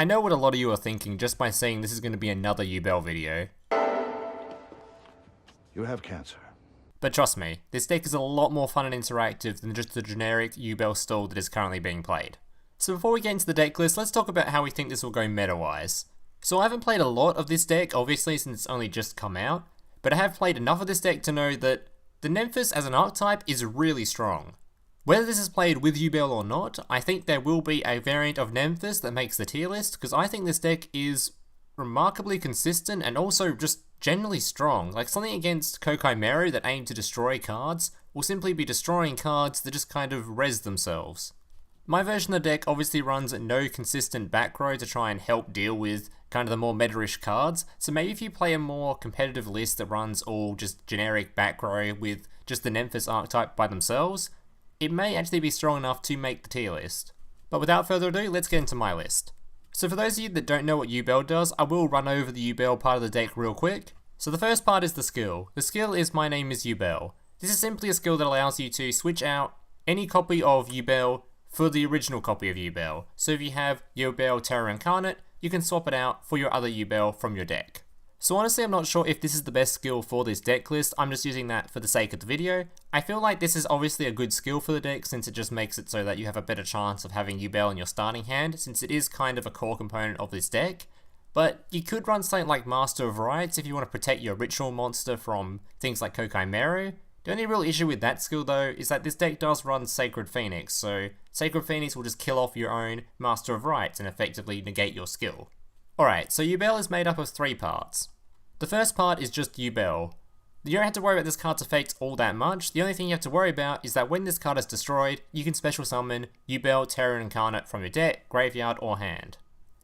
I know what a lot of you are thinking just by saying this is going to be another Yubel video. You have cancer. But trust me, this deck is a lot more fun and interactive than just the generic Yubel style that is currently being played. So before we get into the deck list, let's talk about how we think this will go meta-wise. So I haven't played a lot of this deck, obviously, since it's only just come out, but I have played enough of this deck to know that the Nthis as an archetype is really strong. Whether this is played with Yubel or not, I think there will be a variant of Nthis that makes the tier list, because I think this deck is remarkably consistent and also just generally strong. Like something against Kokai Meru that aim to destroy cards will simply be destroying cards that just kind of res themselves. My version of the deck obviously runs no consistent back row to try and help deal with kind of the more meta-ish cards, so maybe if you play a more competitive list that runs all just generic back row with just the Nthis archetype by themselves, it may actually be strong enough to make the tier list. But without further ado, let's get into my list. So for those of you that don't know what Yubel does, I will run over the Yubel part of the deck real quick. So the first part is the skill. The skill is My Name is Yubel. This is simply a skill that allows you to switch out any copy of Yubel for the original copy of Yubel. So if you have Yubel Terror Incarnate, you can swap it out for your other Yubel from your deck. So honestly, I'm not sure if this is the best skill for this deck list, I'm just using that for the sake of the video. I feel like this is obviously a good skill for the deck since it just makes it so that you have a better chance of having Yubel in your starting hand, since it is kind of a core component of this deck. But you could run something like Master of Rites if you want to protect your ritual monster from things like Kokai Meru. The only real issue with that skill though is that this deck does run Sacred Phoenix, so Sacred Phoenix will just kill off your own Master of Rites and effectively negate your skill. Alright, so Yubel is made up of 3 parts. The first part is just Yubel. You don't have to worry about this card's effects all that much, the only thing you have to worry about is that when this card is destroyed, you can special summon Yubel Terror Incarnate from your deck, graveyard or hand.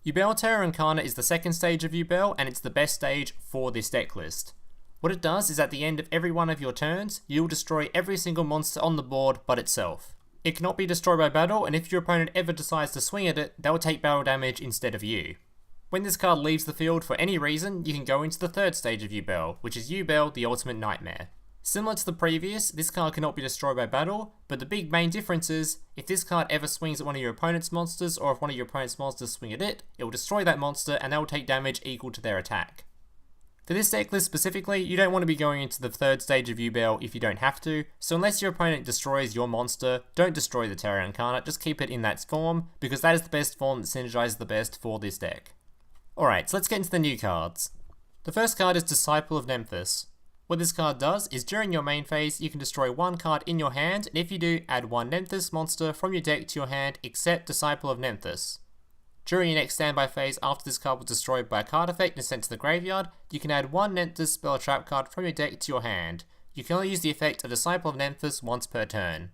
Yubel Terror Incarnate is the second stage of Yubel and it's the best stage for this deck list. What it does is at the end of every one of your turns, you'll destroy every single monster on the board but itself. It cannot be destroyed by battle, and if your opponent ever decides to swing at it, they'll take battle damage instead of you. When this card leaves the field for any reason, you can go into the third stage of Yubel, which is Yubel the Ultimate Nightmare. Similar to the previous, this card cannot be destroyed by battle, but the big main difference is, if this card ever swings at one of your opponent's monsters, or if one of your opponent's monsters swing at it, it will destroy that monster and they will take damage equal to their attack. For this deck list specifically, you don't want to be going into the third stage of Yubel if you don't have to, so unless your opponent destroys your monster, don't destroy the Terror Incarnate, just keep it in that form, because that is the best form that synergizes the best for this deck. Alright, so let's get into the new cards. The first card is Disciple of Nthis. What this card does is during your main phase, you can destroy one card in your hand, and if you do, add one Nthis monster from your deck to your hand except Disciple of Nthis. During your next standby phase, after this card was destroyed by a card effect and sent to the graveyard, you can add one Nthis spell or trap card from your deck to your hand. You can only use the effect of Disciple of Nthis once per turn.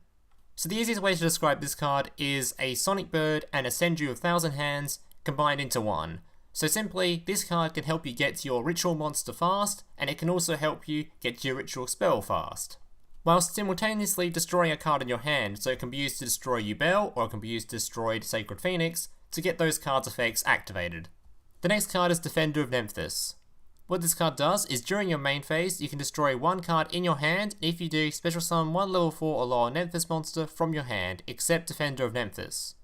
So the easiest way to describe this card is a Sonic Bird and a Senju of Thousand Hands combined into one. So simply, this card can help you get to your ritual monster fast, and it can also help you get to your ritual spell fast, whilst simultaneously destroying a card in your hand, so it can be used to destroy Yubel, or it can be used to destroy Sacred Phoenix, to get those cards' effects activated. The next card is Defender of Nephthys. What this card does is during your main phase, you can destroy one card in your hand, and if you do, special summon one level 4 or lower Nthis monster from your hand, except Defender of Nephthys.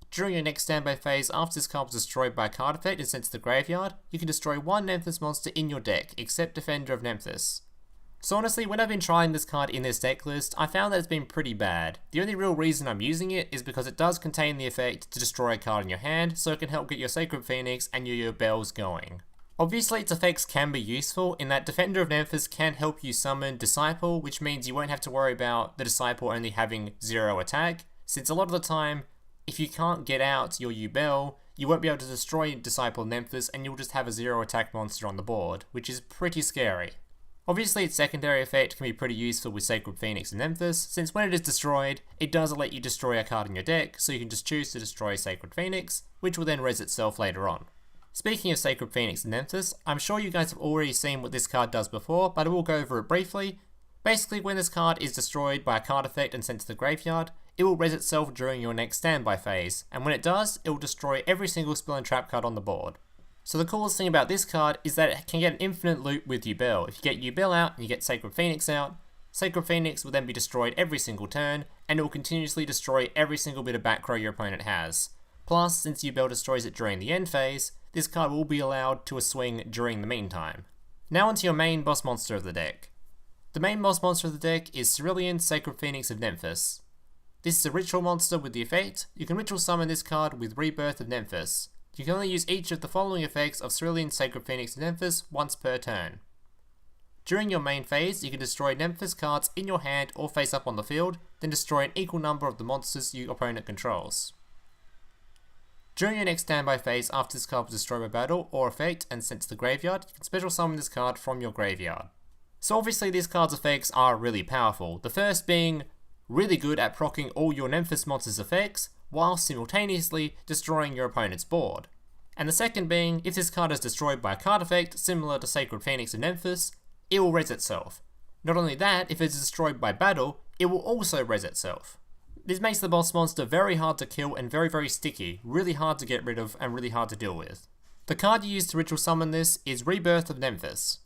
During your next standby phase, after this card was destroyed by a card effect and sent to the graveyard, you can destroy one Nthis monster in your deck, except Defender of Nephthys. So honestly, when I've been trying this card in this deck list, I found that it's been pretty bad. The only real reason I'm using it is because it does contain the effect to destroy a card in your hand, so it can help get your Sacred Phoenix and your Yubels going. Obviously, its effects can be useful in that Defender of Nthis can help you summon Disciple, which means you won't have to worry about the Disciple only having 0 attack, since a lot of the time, if you can't get out your Yubel, you won't be able to destroy Disciple of Nthis and you'll just have a 0 attack monster on the board, which is pretty scary. Obviously its secondary effect can be pretty useful with Sacred Phoenix and Nthis, since when it is destroyed, it does let you destroy a card in your deck, so you can just choose to destroy Sacred Phoenix, which will then res itself later on. Speaking of Sacred Phoenix and Nthis, I'm sure you guys have already seen what this card does before, but I will go over it briefly. Basically, when this card is destroyed by a card effect and sent to the graveyard, it will res itself during your next standby phase, and when it does, it will destroy every single spell and trap card on the board. So the coolest thing about this card is that it can get an infinite loop with Yubel. If you get Yubel out and you get Sacred Phoenix out, Sacred Phoenix will then be destroyed every single turn, and it will continuously destroy every single bit of back row your opponent has. Plus, since Yubel destroys it during the end phase, this card will be allowed to a swing during the meantime. Now onto your main boss monster of the deck. The main boss monster of the deck is Cerulean, Sacred Phoenix of Nthis. This is a ritual monster with the effect, you can ritual summon this card with Rebirth of Nephthys. You can only use each of the following effects of Cerulean, Sacred Phoenix of Nthis once per turn. During your main phase, you can destroy Nthis cards in your hand or face up on the field, then destroy an equal number of the monsters your opponent controls. During your next standby phase, after this card was destroyed by battle or effect and sent to the graveyard, you can special summon this card from your graveyard. So obviously these cards' effects are really powerful, the first being really good at proccing all your Nthis monsters' effects, while simultaneously destroying your opponent's board. And the second being, if this card is destroyed by a card effect similar to Sacred Phoenix of Nthis, it will res itself. Not only that, if it is destroyed by battle, it will also res itself. This makes the boss monster very hard to kill and very sticky, really hard to get rid of and really hard to deal with. The card you use to ritual summon this is Rebirth of Nephthys.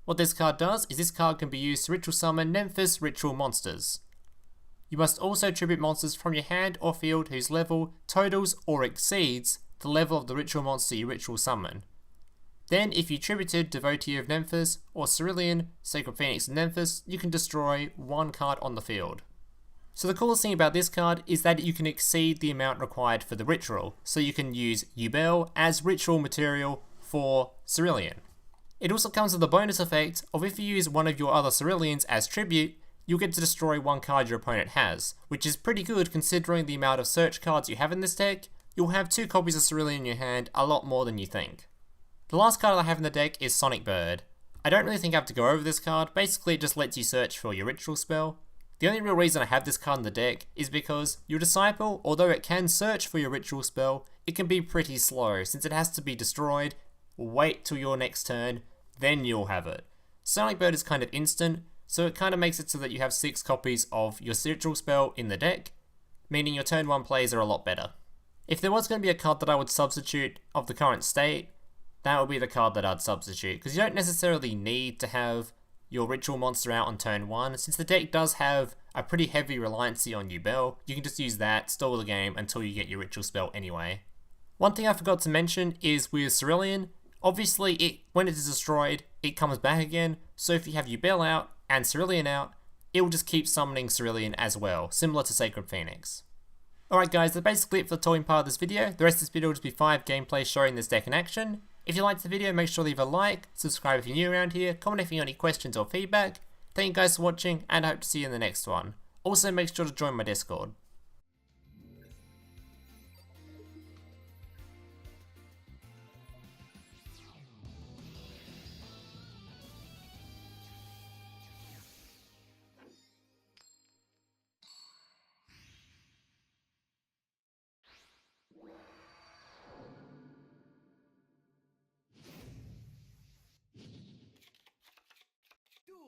What this card does is this card can be used to ritual summon Nthis ritual monsters. You must also tribute monsters from your hand or field whose level totals or exceeds the level of the ritual monster you ritual summon. Then if you tributed Devotee of Nthis or Cerulean, Sacred Phoenix of Nthis, you can destroy one card on the field. So the coolest thing about this card is that you can exceed the amount required for the ritual, so you can use Yubel as ritual material for Cerulean. It also comes with the bonus effect of if you use one of your other Ceruleans as tribute, you'll get to destroy one card your opponent has, which is pretty good considering the amount of search cards you have in this deck. You'll have 2 copies of Cerulean in your hand, a lot more than you think. The last card I have in the deck is Sonic Bird. I don't really think I have to go over this card, basically it just lets you search for your ritual spell. The only real reason I have this card in the deck is because your Disciple, although it can search for your ritual spell, it can be pretty slow since it has to be destroyed, wait till your next turn, then you'll have it. Sonic Bird is kind of instant, so it kind of makes it so that you have 6 copies of your ritual spell in the deck, meaning your turn 1 plays are a lot better. If there was going to be a card that I would substitute of the current state, that would be the card that I'd substitute, because you don't necessarily need to have your ritual monster out on turn 1, since the deck does have a pretty heavy reliancy on Yubel. You can just use that, stall the game until you get your ritual spell anyway. One thing I forgot to mention is with Cerulean, obviously when it is destroyed, it comes back again, so if you have Yubel out and Cerulean out, it will just keep summoning Cerulean as well, similar to Sacred Phoenix. Alright guys, that's basically it for the talking part of this video. The rest of this video will just be 5 gameplays showing this deck in action. If you liked the video, make sure to leave a like, subscribe if you're new around here, comment if you have any questions or feedback. Thank you guys for watching, and I hope to see you in the next one. Also make sure to join my Discord. Duel.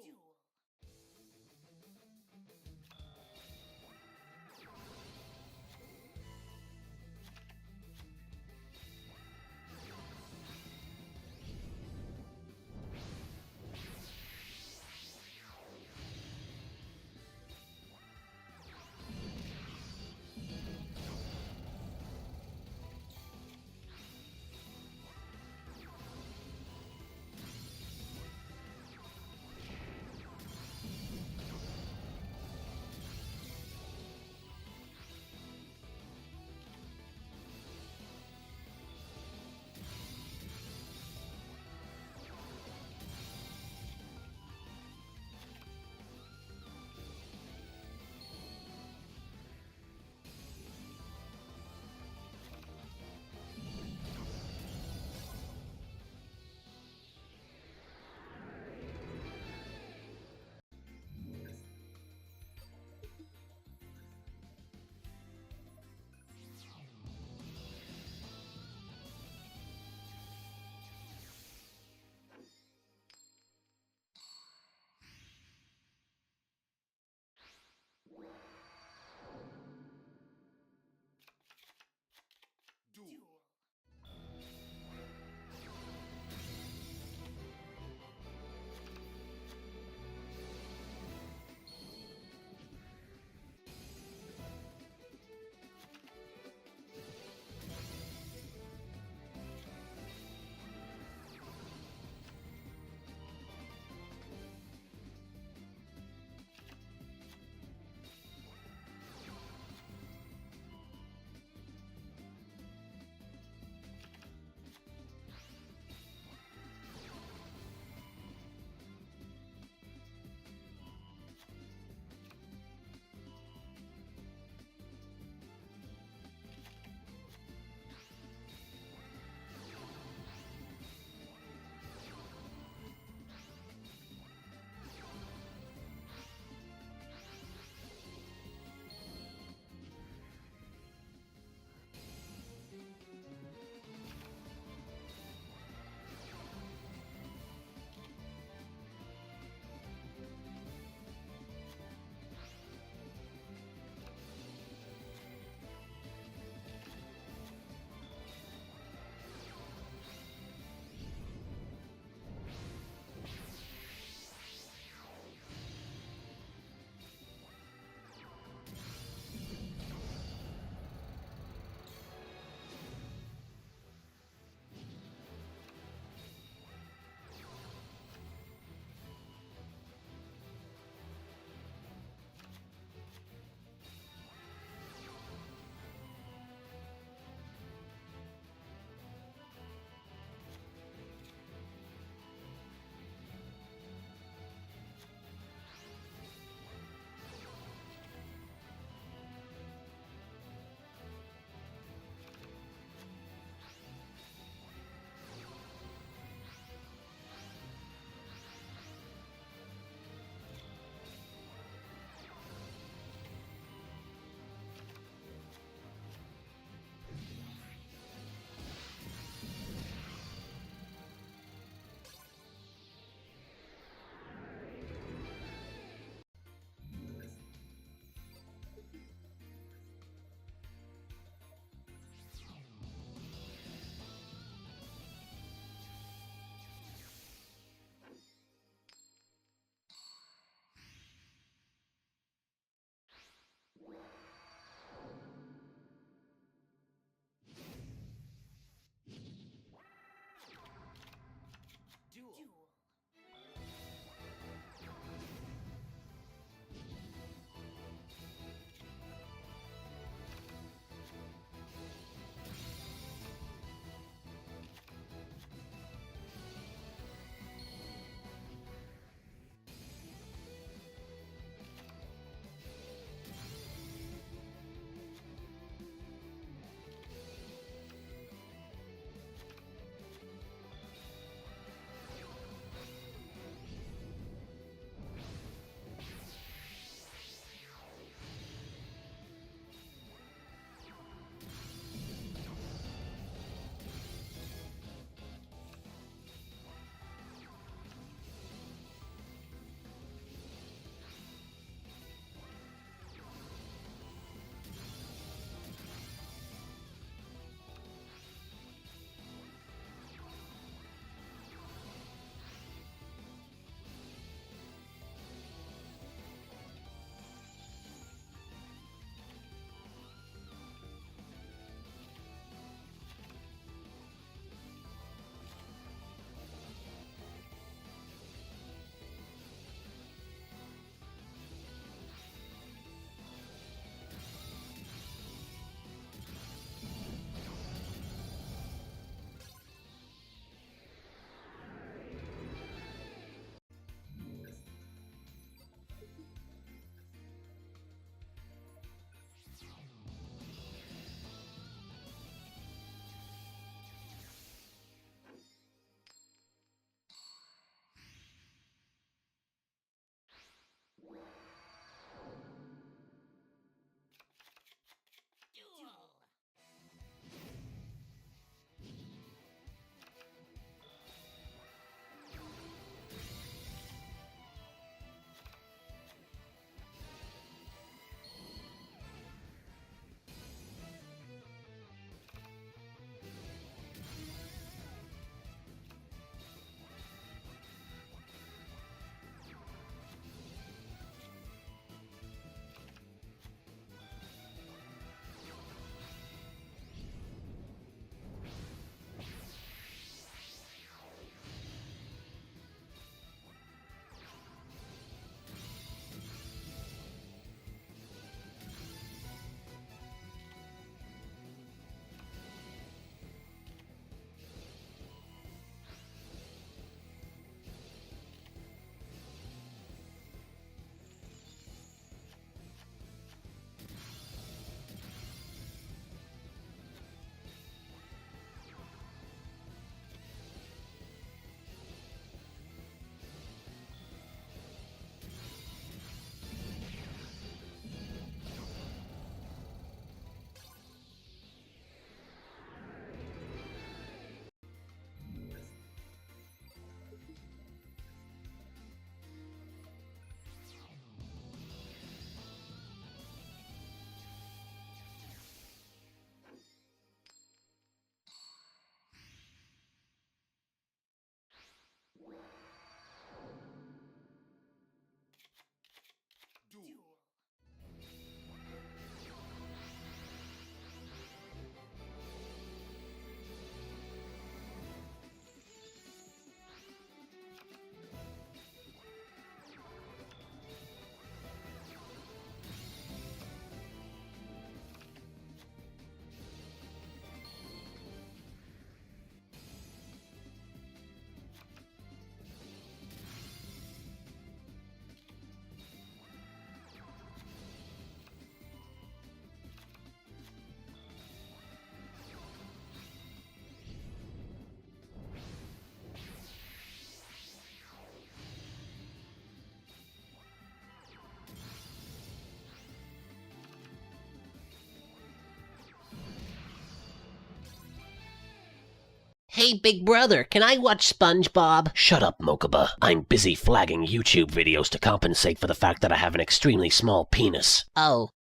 Hey, big brother, can I watch SpongeBob? Shut up, Mokuba. I'm busy flagging YouTube videos to compensate for the fact that I have an extremely small penis. Oh.